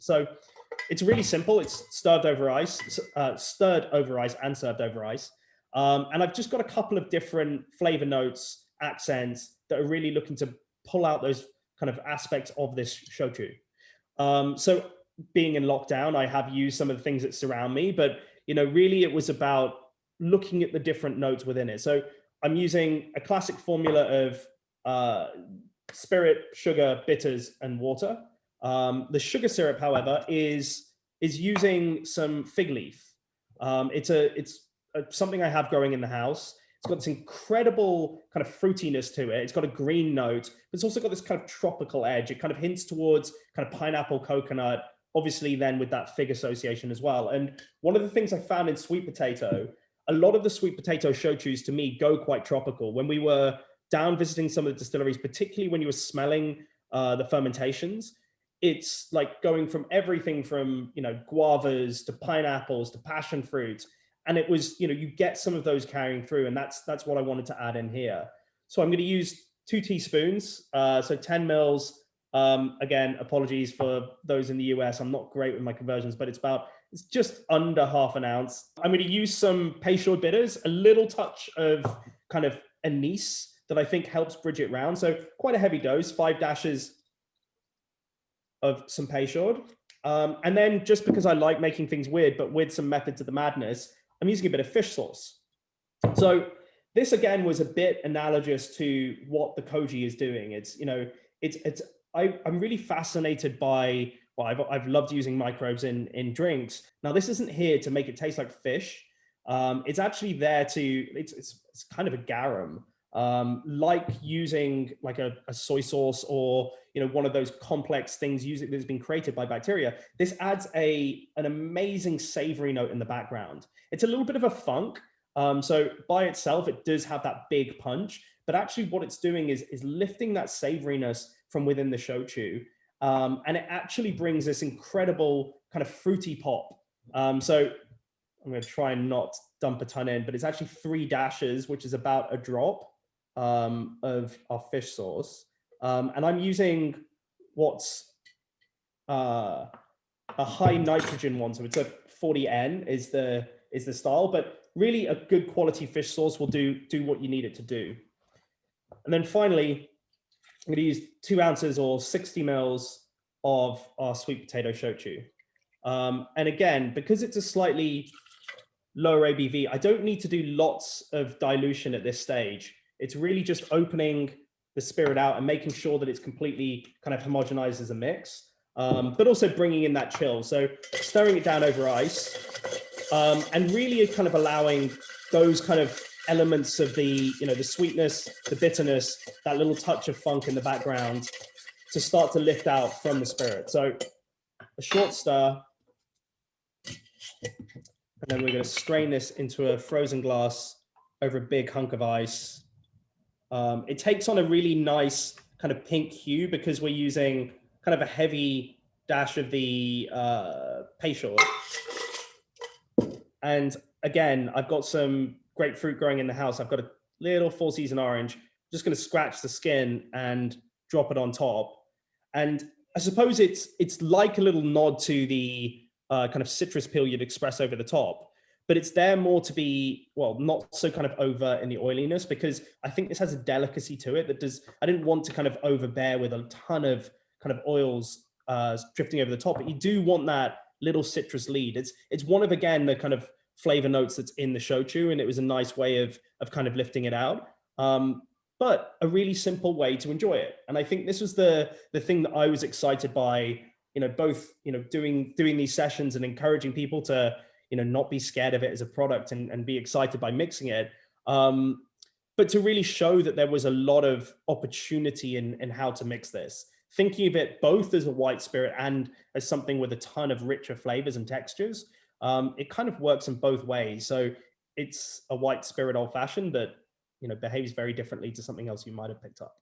So it's really simple. It's stirred over ice and served over ice. And I've just got a couple of different flavor notes, accents that are really looking to pull out those kind of aspects of this shochu. So being in lockdown, I have used some of the things that surround me, but really it was about looking at the different notes within it. So I'm using a classic formula of spirit, sugar, bitters, and water. The sugar syrup, however, is using some fig leaf. It's something I have growing in the house. It's got this incredible kind of fruitiness to it. It's got a green note, but it's also got this kind of tropical edge. It kind of hints towards kind of pineapple, coconut, obviously then with that fig association as well. And one of the things I found in sweet potato, a lot of the sweet potato shochus to me go quite tropical. When we were down visiting some of the distilleries, particularly when you were smelling the fermentations, it's like going from everything from, guavas to pineapples to passion fruit. And it was, you get some of those carrying through, and that's what I wanted to add in here. So I'm going to use 2 teaspoons, so 10 mils. Again, apologies for those in the US. I'm not great with my conversions, but it's just under half an ounce. I'm going to use some Peychaud bitters, a little touch of kind of anise that I think helps bridge it round. So quite a heavy dose, 5 dashes of some Peychaud. And then just because I like making things weird, but with some method to the madness, I'm using a bit of fish sauce. So this again was a bit analogous to what the koji is doing. I'm really fascinated by, well, I've loved using microbes in drinks. Now this isn't here to make it taste like fish. It's actually there it's kind of a garum, like using like a soy sauce or one of those complex things that's been created by bacteria. This adds an amazing savory note in the background. It's a little bit of a funk. So by itself, it does have that big punch, but actually what it's doing is lifting that savoriness from within the shochu. And it actually brings this incredible kind of fruity pop. So I'm going to try and not dump a ton in, but it's actually 3 dashes, which is about a drop of our fish sauce. And I'm using what's a high nitrogen one. So it's a 40N is the style, but really a good quality fish sauce will do what you need it to do. And then finally, I'm going to use 2 ounces or 60 mils of our sweet potato shochu. And again, because it's a slightly lower ABV, I don't need to do lots of dilution at this stage. It's really just opening the spirit out and making sure that it's completely kind of homogenized as a mix, but also bringing in that chill. So stirring it down over ice, and really kind of allowing those kind of elements of the sweetness, the bitterness, that little touch of funk in the background to start to lift out from the spirit. So a short stir, and then we're going to strain this into a frozen glass over a big hunk of ice. It takes on a really nice kind of pink hue because we're using kind of a heavy dash of the Peychaud. And again, I've got some grapefruit growing in the house. I've got a little 4-season orange. I'm just going to scratch the skin and drop it on top. And I suppose it's like a little nod to the kind of citrus peel you'd express over the top. But it's there more to be, well, not so kind of overt in the oiliness, because I think this has a delicacy to it that I didn't want to kind of overbear with a ton of kind of oils drifting over the top, but you do want that little citrus lead. It's one of, again, the kind of flavor notes that's in the shochu, and it was a nice way of kind of lifting it out. But a really simple way to enjoy it. And I think this was the thing that I was excited by, both, doing these sessions and encouraging people to, not be scared of it as a product and be excited by mixing it. But to really show that there was a lot of opportunity in how to mix this, thinking of it both as a white spirit and as something with a ton of richer flavors and textures. It kind of works in both ways. So it's a white spirit old fashioned that, behaves very differently to something else you might have picked up.